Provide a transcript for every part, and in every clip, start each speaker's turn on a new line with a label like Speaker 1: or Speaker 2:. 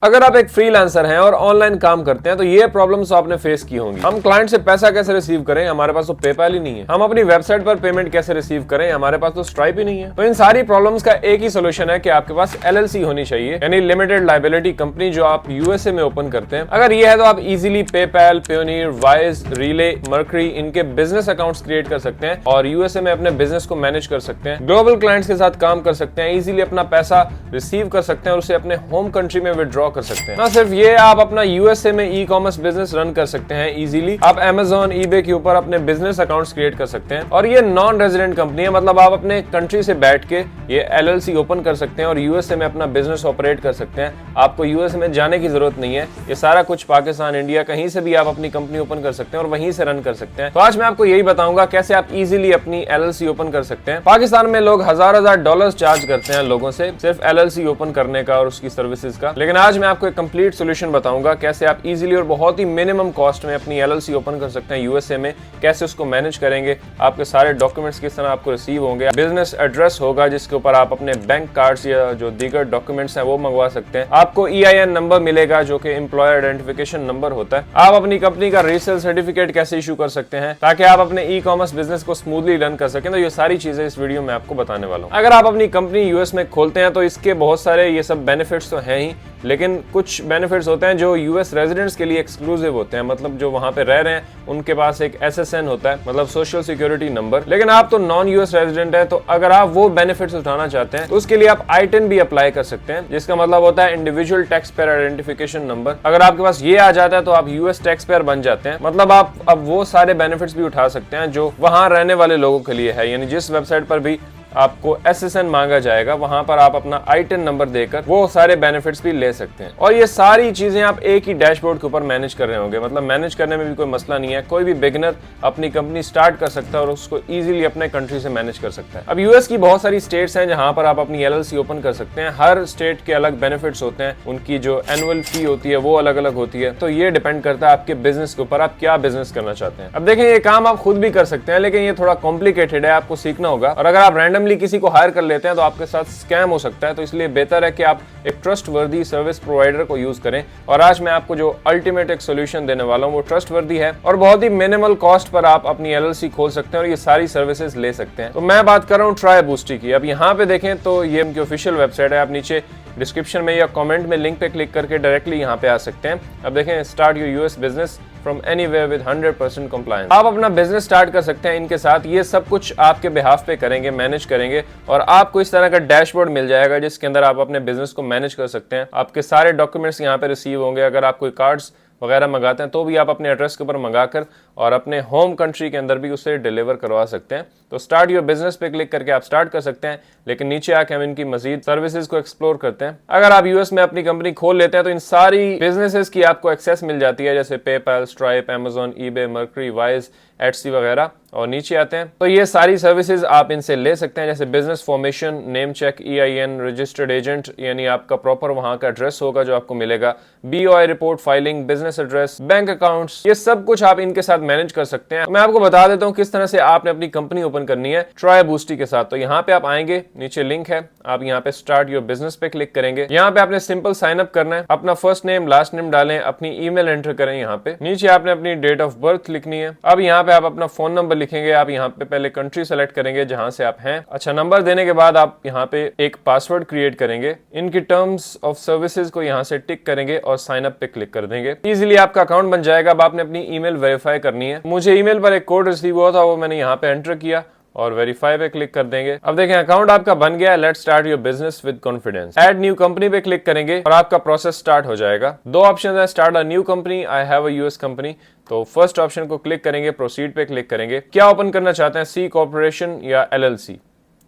Speaker 1: अगर आप एक फ्रीलांसर हैं और ऑनलाइन काम करते हैं तो ये प्रॉब्लम्स आपने फेस की होंगी। हम क्लाइंट से पैसा कैसे रिसीव करें, हमारे पास तो पेपैल ही नहीं है। हम अपनी वेबसाइट पर पेमेंट कैसे रिसीव करें, हमारे पास तो स्ट्राइप ही नहीं है। तो इन सारी प्रॉब्लम्स का एक ही सोल्यूशन है कि आपके पास एलएलसी होनी चाहिए, यानी लिमिटेड लायबिलिटी कंपनी, जो आप यूएसए में ओपन करते हैं। अगर ये है तो आप easily PayPal, Payoneer, wise, relay, mercury इनके बिजनेस अकाउंट्स क्रिएट कर सकते हैं और यूएसए में अपने बिजनेस को मैनेज कर सकते हैं। ग्लोबल क्लाइंट्स के साथ काम कर सकते हैं, इजीली अपना पैसा रिसीव कर सकते हैं और उसे अपने होम कंट्री में विड्रॉ कर सकते हैं। ना सिर्फ ये, आप अपना यूएसए में ई कॉमर्स बिजनेस रन कर सकते हैं इजीली। आप अमेजॉन, ईबे के ऊपर अपने बिजनेस अकाउंट्स क्रिएट कर सकते हैं। और ये नॉन रेजिडेंट कंपनी है, मतलब आप अपने कंट्री से बैठ के ये एलएलसी ओपन कर सकते हैं और यूएसए में अपना बिजनेस ऑपरेट कर सकते हैं। आपको यूएसए में जाने की जरूरत नहीं है। ये सारा कुछ पाकिस्तान, इंडिया, कहीं से भी आप अपनी कंपनी ओपन कर सकते हैं और वहीं से रन कर सकते हैं। तो आज मैं आपको यही बताऊंगा कैसे आप इजीली अपनी एलएलसी ओपन कर सकते हैं। पाकिस्तान में लोग हजार डॉलर्स चार्ज करते हैं लोगों से सिर्फ एलएलसी ओपन करने का और उसकी सर्विसेज का, लेकिन आज मैं आपको एक कंप्लीट सोल्यूशन बताऊंगा कैसे आप इजीली और बहुत ही मिनिमम कॉस्ट में अपनी एलएलसी ओपन कर सकते हैं यूएसए में। कैसे उसको मैनेज करेंगे, आपके सारे डॉक्यूमेंट्स किस तरह आपको रिसीव होंगे, बिजनेस एड्रेस होगा जिसके ऊपर आप अपने बैंक कार्ड्स या जो दीगर डॉक्यूमेंट्स हैं वो मंगवा सकते हैं। आपको ईआईएन नंबर मिलेगा जो कि एम्प्लॉयर आइडेंटिफिकेशन नंबर होता है। आप अपनी कंपनी का रीसेल सर्टिफिकेट कैसे इशू कर सकते हैं ताकि आप अपने ई कॉमर्स बिजनेस को स्मूथली रन कर सकें। तो ये सारी चीजें इस वीडियो में आपको बताने वाला हूं। अगर आप अपनी कंपनी यूएस में खोलते हैं तो इसके बहुत सारे ये सब बेनिफिट्स तो हैं ही, लेकिन कुछ बेनिफिट्स होते हैं जो यूएस रेजिडेंट्स के लिए एक्सक्लूसिव होते हैं। मतलब जो वहां पे रह रहे हैं उनके पास एक एसएसएन होता है, मतलब सोशल सिक्योरिटी नंबर। लेकिन आप तो नॉन यूएस रेजिडेंट है, तो अगर आप वो बेनिफिट्स उठाना चाहते हैं तो उसके लिए आप I-10 भी अप्लाई कर सकते हैं, जिसका मतलब होता है individual tax payer identification number. अगर आपके पास ये आ जाता है तो आप यूएस टैक्स पेयर बन जाते हैं। मतलब आप अब वो सारे बेनिफिट्स भी उठा सकते हैं जो वहां रहने वाले लोगों के लिए है। यानी जिस वेबसाइट पर भी आपको एसएसएन मांगा जाएगा वहां पर आप अपना I-10 नंबर देकर वो सारे बेनिफिट्स भी ले सकते हैं। और ये सारी चीजें आप एक ही डैशबोर्ड के ऊपर मैनेज कर रहे होंगे। मतलब मैनेज करने में भी कोई मसला नहीं है। कोई भी बिगिनर अपनी कंपनी स्टार्ट कर सकता है और उसको इजीली अपने कंट्री से मैनेज कर सकता है। अब यूएस की बहुत सारी स्टेट्स हैं जहां पर आप अपनी एलएलसी ओपन कर सकते हैं। हर स्टेट के अलग बेनिफिट्स होते हैं, उनकी जो एनुअल फी होती है वो अलग अलग होती है। तो ये डिपेंड करता है आपके बिजनेस के ऊपर, आप क्या बिजनेस करना चाहते हैं। अब देखें, ये काम आप खुद भी कर सकते हैं, लेकिन ये थोड़ा कॉम्प्लिकेटेड है, आपको सीखना होगा। और अगर आप रैंडमली किसी को हायर कर लेते हैं तो आपके साथ स्कैम हो सकता है। तो इसलिए बेहतर है कि आप एक ट्रस्टवर्दी सर्विस प्रोवाइडर को यूज करें। और आज मैं आपको जो अल्टीमेट एक सोल्यूशन देने वाला हूं वो ट्रस्टवर्दी है और बहुत ही मिनिमल कॉस्ट पर आप अपनी एलएलसी खोल सकते हैं और ये सारी सर्विसेज ले सकते हैं। तो मैं बात कर रहा हूं ट्राईबूस्टी की। अब यहाँ पे देखें तो ये उनकी ऑफिशियल वेबसाइट है। आप नीचे डिस्क्रिप्शन में या कमेंट में लिंक पे क्लिक करके डायरेक्टली यहाँ पे आ सकते हैं। अब देखें, start your US business from anywhere with 100% compliance. आप अपना बिजनेस स्टार्ट कर सकते हैं इनके साथ। ये सब कुछ आपके बिहाफ पे करेंगे, मैनेज करेंगे और आपको इस तरह का डैशबोर्ड मिल जाएगा जिसके अंदर आप अपने बिजनेस को मैनेज कर सकते हैं। आपके सारे डॉक्यूमेंट्स यहाँ पे रिसीव होंगे। अगर आप कोई कार्ड्स वगैरह मंगाते हैं तो भी आप अपने एड्रेस के ऊपर मंगाकर और अपने होम कंट्री के अंदर भी उसे डिलीवर करवा सकते हैं। तो स्टार्ट योर बिजनेस पे क्लिक करके आप स्टार्ट कर सकते हैं, लेकिन नीचे आके हम इनकी मजीद सर्विसेज को एक्सप्लोर करते हैं। अगर आप यूएस में अपनी कंपनी खोल लेते हैं तो इन सारी बिजनेसेस की आपको एक्सेस मिल जाती है, जैसे PayPal, stripe, Amazon, eBay, mercury, wise, Etsy वगैरह। और नीचे आते हैं तो ये सारी सर्विसेज आप इनसे ले सकते हैं, जैसे business formation, name check, EIN, registered agent, यानी आपका प्रॉपर वहां का एड्रेस होगा जो आपको मिलेगा, BOI report filing, business address, bank accounts, ये सब कुछ आप इनके साथ मैनेज कर सकते हैं। मैं आपको बता देता हूँ किस तरह से आपने अपनी कंपनी ओपन करनी है ट्राईबूस्टी के साथ। तो यहाँ पे आप आएंगे, नीचे लिंक है, आप यहाँ पे स्टार्ट योर बिजनेस पे क्लिक करेंगे। यहाँ पे आपने सिंपल साइन अप करना है, अपना फर्स्ट नेम, लास्ट नेम डालें, अपनी ईमेल एंटर करें। यहाँ पे नीचे आपने अपनी डेट ऑफ बर्थ लिखनी है। अब यहाँ पे आप अपना फोन नंबर लिखेंगे। आप यहाँ पे पहले कंट्री सेलेक्ट करेंगे जहां से आप हैं। अच्छा, नंबर देने के बाद आप यहाँ पे एक पासवर्ड क्रिएट करेंगे। इनकी टर्म्स ऑफ सर्विसेज को यहाँ से टिक करेंगे और साइन अप पे क्लिक कर देंगे। इजीली आपका अकाउंट बन जाएगा। अब आपने अपनी ईमेल वेरीफाई करनी है। मुझे ईमेल पर एक कोड रिसीव हुआ था, वो मैंने यहाँ पे एंटर किया और वेरीफाई पे क्लिक कर देंगे। अब देखें, अकाउंट आपका बन गया है। Let's start your business with confidence. Add new company पे क्लिक करेंगे और आपका प्रोसेस स्टार्ट हो जाएगा। दो ऑप्शन है, start a new company, I have a US company. तो फर्स्ट ऑप्शन को क्लिक करेंगे, प्रोसीड पे क्लिक करेंगे। क्या ओपन करना चाहते हैं, सी कॉर्पोरेशन या एलएलसी?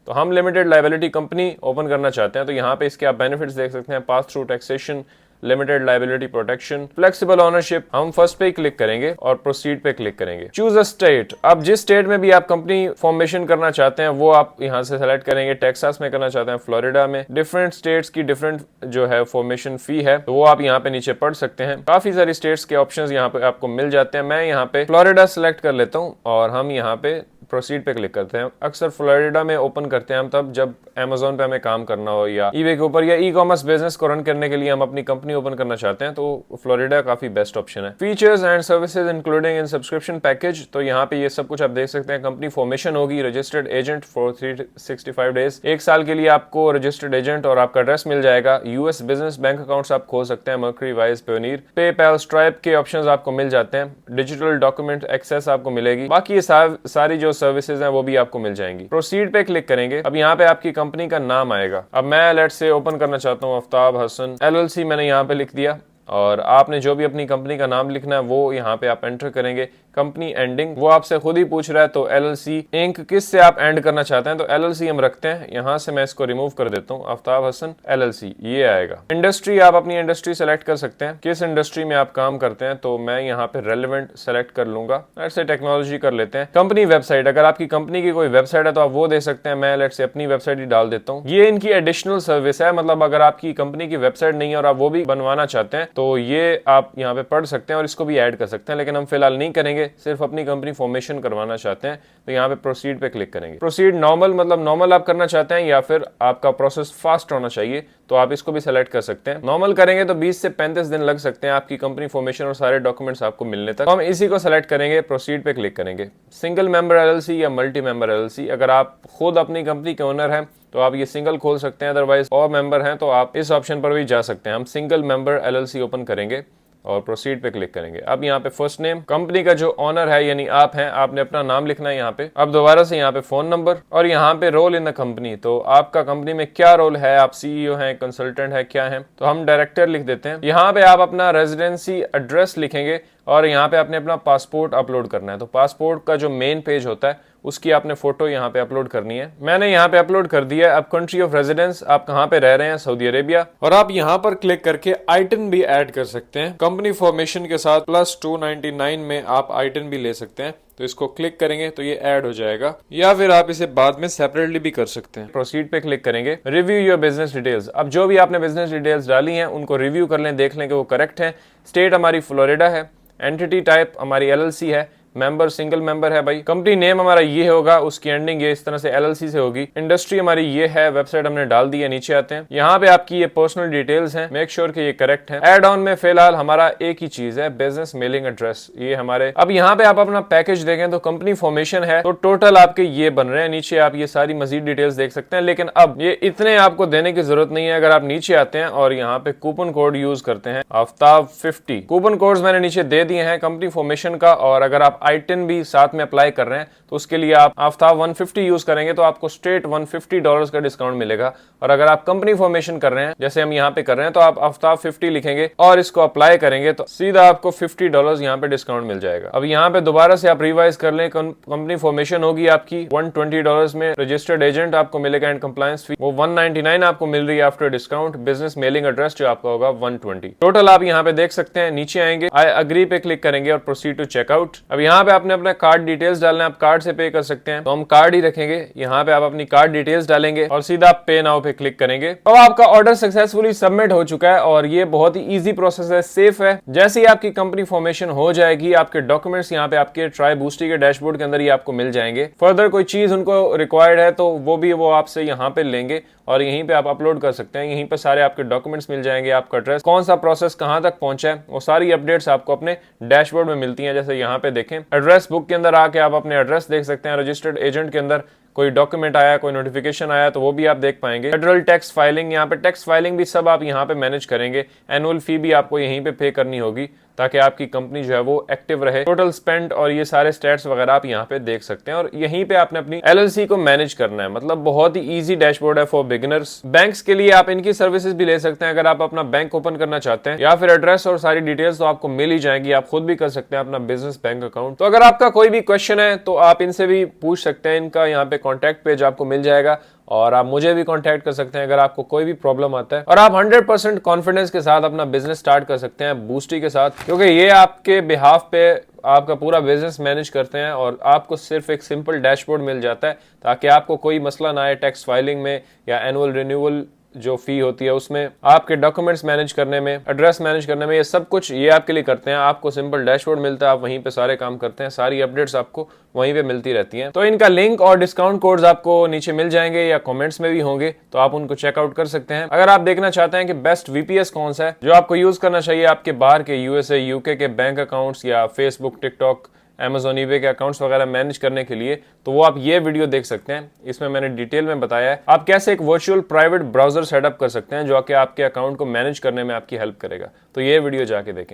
Speaker 1: तो हम लिमिटेड लायबिलिटी कंपनी ओपन करना चाहते हैं। तो यहाँ पे इसके आप बेनिफिट्स देख सकते हैं, pass through taxation, limited liability protection, flexible ownership. हम फर्स्ट पे ही क्लिक करेंगे और प्रोसीड पे क्लिक करेंगे। Choose a state. अब जिस स्टेट में भी आप कंपनी फॉर्मेशन करना चाहते हैं वो आप यहाँ से सेलेक्ट करेंगे। टेक्सास में करना चाहते हैं, फ्लोरिडा में। डिफरेंट स्टेट्स की डिफरेंट जो है फॉर्मेशन फी है, तो वो आप यहाँ पे नीचे पढ़ सकते हैं। काफी सारी स्टेट्स के ऑप्शंस यहाँ पे आपको मिल जाते हैं। मैं यहाँ पे फ्लोरिडा सेलेक्ट कर लेता हूँ और हम यहाँ पे प्रोसीड पे क्लिक करते हैं। अक्सर फ्लोरिडा में ओपन करते हैं हम तब जब अमेजोन पे हमें काम करना हो या ईबे के ऊपर, या ई कॉमर्स बिजनेस को रन करने के लिए हम अपनी कंपनी ओपन करना चाहते हैं, तो फ्लोरिडा काफी बेस्ट ऑप्शन है। Features and services including in subscription package, तो यहाँ पे ये सब कुछ आप देख सकते हैं। कंपनी फॉर्मेशन होगी, रजिस्टर्ड एजेंट फॉर 365 डेज, 1 साल के लिए आपको रजिस्टर्ड एजेंट और आपका एड्रेस मिल जाएगा। यूएस बिजनेस बैंक अकाउंट्स आप खोल सकते हैं, mercury, wise, Payoneer, PayPal, stripe के ऑप्शंस आपको मिल जाते हैं। डिजिटल डॉक्यूमेंट एक्सेस आपको मिलेगी। बाकी ये सारी जो सर्विसेज हैं वो भी आपको मिल जाएंगी। प्रोसीड पे क्लिक करेंगे। अब यहाँ पे आपकी कंपनी का नाम आएगा। अब मैं लेट्स से ओपन करना चाहता हूँ आफ्ताब हसन LLC, मैंने यहाँ पे लिख दिया। और आपने जो भी अपनी कंपनी का नाम लिखना है वो यहाँ पे आप एंटर करेंगे। कंपनी एंडिंग वो आपसे खुद ही पूछ रहा है, तो LLC इंक किस से आप एंड करना चाहते हैं, तो LLC हम रखते हैं। यहाँ से मैं इसको रिमूव कर देता हूँ, आफ्ताब हसन LLC ये आएगा। इंडस्ट्री आप अपनी इंडस्ट्री सेलेक्ट कर सकते हैं, किस इंडस्ट्री में आप काम करते हैं, तो मैं यहाँ पे रेलेवेंट सेलेक्ट कर लूंगा। ऐसे टेक्नोलॉजी कर लेते हैं। कंपनी वेबसाइट, अगर आपकी कंपनी की कोई वेबसाइट है तो आप वो दे सकते हैं। मैं लेट से अपनी वेबसाइट ही डाल देता हूँ। ये इनकी एडिशनल सर्विस है, मतलब अगर आपकी कंपनी की वेबसाइट नहीं है और आप वो भी बनवाना चाहते हैं तो ये आप यहाँ पे पढ़ सकते हैं और इसको भी ऐड कर सकते हैं, लेकिन हम फिलहाल नहीं करेंगे, सिर्फ अपनी कंपनी फॉर्मेशन करवाना चाहते हैं। तो यहाँ पे प्रोसीड पे क्लिक करेंगे। प्रोसीड नॉर्मल, मतलब नॉर्मल आप करना चाहते हैं या फिर आपका प्रोसेस फास्ट होना चाहिए, तो आप इसको भी सेलेक्ट कर सकते हैं। नॉर्मल करेंगे तो 20 से 35 दिन लग सकते हैं आपकी कंपनी फॉर्मेशन और सारे डॉक्यूमेंट्स आपको मिलने तक। तो हम इसी को सेलेक्ट करेंगे, प्रोसीड पे क्लिक करेंगे। सिंगल मेंबर LLC या मल्टी मेंबर LLC, अगर आप खुद अपनी कंपनी के ओनर हैं तो आप ये सिंगल खोल सकते हैं, अदरवाइज और मेंबर हैं तो आप इस ऑप्शन पर भी जा सकते हैं। हम सिंगल मेंबर LLC ओपन करेंगे और प्रोसीड पे क्लिक करेंगे। अब यहाँ पे फर्स्ट नेम, कंपनी का जो ऑनर है यानी आप हैं, आपने अपना नाम लिखना है यहाँ पे। अब दोबारा से यहाँ पे फोन नंबर और यहाँ पे रोल इन द कंपनी, तो आपका कंपनी में क्या रोल है, आप CEO हैं, कंसल्टेंट है, क्या है, तो हम डायरेक्टर लिख देते हैं। यहाँ पे आप अपना रेजिडेंसी एड्रेस लिखेंगे और यहाँ पे आपने अपना पासपोर्ट अपलोड करना है। तो पासपोर्ट का जो मेन पेज होता है उसकी आपने फोटो यहाँ पे अपलोड करनी है। मैंने यहाँ पे अपलोड कर दिया है। अब कंट्री ऑफ रेजिडेंस, आप कहाँ पे रह रहे हैं, सऊदी अरेबिया, और आप यहाँ पर क्लिक करके आइटन भी ऐड कर सकते हैं। कंपनी फॉर्मेशन के साथ +299 में आप आइटन भी ले सकते हैं, तो इसको क्लिक करेंगे तो ये ऐड हो जाएगा, या फिर आप इसे बाद में सेपरेटली भी कर सकते हैं। प्रोसीड पे क्लिक करेंगे। रिव्यू योर बिजनेस डिटेल्स, अब जो भी आपने बिजनेस डिटेल्स डाली हैं उनको रिव्यू कर लें, देख लें कि वो करेक्ट है। स्टेट हमारी फ्लोरिडा है, एंटिटी टाइप हमारी LLC है, मेंबर सिंगल मेंबर है भाई, कंपनी नेम हमारा ये होगा, उसकी एंडिंग ये इस तरह से LLC से होगी, इंडस्ट्री हमारी ये है, वेबसाइट हमने डाल दी है। नीचे आते हैं, यहाँ पे आपकी ये पर्सनल डिटेल्स हैं, मेक श्योर कि ये करेक्ट है। एड ऑन में फिलहाल हमारा एक ही चीज है, बिजनेस मेलिंग एड्रेस, ये हमारे। अब यहाँ पे आप अपना पैकेज देखें तो कंपनी फॉर्मेशन है, तो टोटल आपके ये बन रहे हैं। नीचे आप ये सारी मजीद डिटेल्स देख सकते हैं, लेकिन अब ये इतने आपको देने की जरूरत नहीं है। अगर आप नीचे आते हैं और यहाँ पे कूपन कोड यूज करते हैं आफ्ताब 50, कूपन कोड्स मैंने नीचे दे दिए हैं कंपनी फॉर्मेशन का, और अगर आप आइटन भी साथ में अप्लाई कर रहे हैं तो उसके लिए आप आफ्ताब 150 यूज करेंगे तो आपको स्ट्रेट $150 का डिस्काउंट मिलेगा। और अगर आप कंपनी फॉर्मेशन कर रहे हैं जैसे हम यहाँ पे कर रहे हैं तो आप आफ्ताब 50 लिखेंगे और इसको अप्लाई करेंगे तो सीधा आपको $50 यहाँ पे डिस्काउंट मिल जाएगा। अब यहाँ पे दोबारा से आप रिवाइज कर लें, कंपनी फॉर्मेशन होगी आपकी $120 में, रजिस्टर्ड एजेंट आपको मिलेगा एंड कंप्लायंस फी वो $199 आपको मिल रही है after discount. Business mailing address जो आपका होगा 120। टोटल आप यहाँ पे देख सकते हैं। नीचे आएंगे, आई अग्री पे क्लिक करेंगे और प्रोसीड टू चेकआउट। अब यहाँ पे आपने अपना कार्ड डिटेल्स डालना है, आप कार्ड से पे कर सकते हैं तो हम कार्ड ही रखेंगे। यहाँ पे आप अपनी कार्ड डिटेल्स डालेंगे और सीधा पे नाउ पे क्लिक करेंगे। अब आपका ऑर्डर सक्सेसफुली सबमिट हो चुका है और ये बहुत ही इजी प्रोसेस है, सेफ है। जैसे ही आपकी कंपनी फॉर्मेशन हो जाएगी, आपके डॉक्यूमेंट्स यहाँ पे आपके ट्राई बूस्टी के डैशबोर्ड के अंदर ही आपको मिल जाएंगे। फर्दर कोई चीज उनको रिक्वायर्ड है तो वो आपसे यहाँ पे लेंगे और यहीं पे आप अपलोड कर सकते हैं। यहीं पे सारे आपके डॉक्यूमेंट्स मिल जाएंगे, आपका एड्रेस, कौन सा प्रोसेस कहां तक पहुंचा है, वो सारी अपडेट्स आपको अपने डैशबोर्ड में मिलती हैं। जैसे यहाँ पे देखें, एड्रेस बुक के अंदर आके आप अपने एड्रेस देख सकते हैं। रजिस्टर्ड एजेंट के अंदर कोई डॉक्यूमेंट आया, कोई नोटिफिकेशन आया तो वो भी आप देख पाएंगे। फेडरल टैक्स फाइलिंग, यहाँ पे टैक्स फाइलिंग भी सब आप यहाँ पे मैनेज करेंगे। एनुअल फी भी आपको यहीं पे पे करनी होगी ताकि आपकी कंपनी जो है वो एक्टिव रहे। टोटल स्पेंड और ये सारे स्टैट्स वगैरह आप यहाँ पे देख सकते हैं और यहीं पे आपने अपनी LLC को मैनेज करना है। मतलब बहुत ही इजी डैशबोर्ड है फॉर बिगिनर्स। बैंक्स के लिए आप इनकी सर्विसेज भी ले सकते हैं। अगर आप अपना बैंक ओपन करना चाहते हैं या फिर एड्रेस और सारी डिटेल्स तो आपको मिल ही जाएंगी, आप खुद भी कर सकते हैं अपना बिजनेस बैंक अकाउंट। तो अगर आपका कोई भी क्वेश्चन है तो आप इनसे भी पूछ सकते हैं। इनका यहाँ पे कॉन्टैक्ट पेज आपको मिल जाएगा और आप मुझे भी कांटेक्ट कर सकते हैं अगर आपको कोई भी प्रॉब्लम आता है। और आप 100% कॉन्फिडेंस के साथ अपना बिजनेस स्टार्ट कर सकते हैं बूस्टी के साथ, क्योंकि ये आपके बिहाफ पे आपका पूरा बिजनेस मैनेज करते हैं और आपको सिर्फ एक सिंपल डैशबोर्ड मिल जाता है ताकि आपको कोई मसला ना आए टैक्स फाइलिंग में या एनुअल रिन्यूअल जो फी होती है उसमें, आपके डॉक्यूमेंट्स मैनेज करने में, एड्रेस मैनेज करने में, ये सब कुछ ये आपके लिए करते हैं। आपको सिंपल डैशबोर्ड मिलता है, आप वहीं पे सारे काम करते हैं, सारी अपडेट्स आपको वहीं पे मिलती रहती हैं। तो इनका लिंक और डिस्काउंट कोड्स आपको नीचे मिल जाएंगे या कमेंट्स में भी होंगे, तो आप उनको चेकआउट कर सकते हैं। अगर आप देखना चाहते हैं कि बेस्ट वीपीएस कौन सा है जो आपको यूज करना चाहिए आपके बाहर के यूएसए यूके के बैंक अकाउंट्स या फेसबुक, टिकटॉक, Amazon, eBay के अकाउंट्स वगैरह मैनेज करने के लिए, तो वो आप ये वीडियो देख सकते हैं। इसमें मैंने डिटेल में बताया है आप कैसे एक वर्चुअल प्राइवेट ब्राउजर सेटअप कर सकते हैं जो कि आपके अकाउंट को मैनेज करने में आपकी हेल्प करेगा। तो ये वीडियो जाके देखें।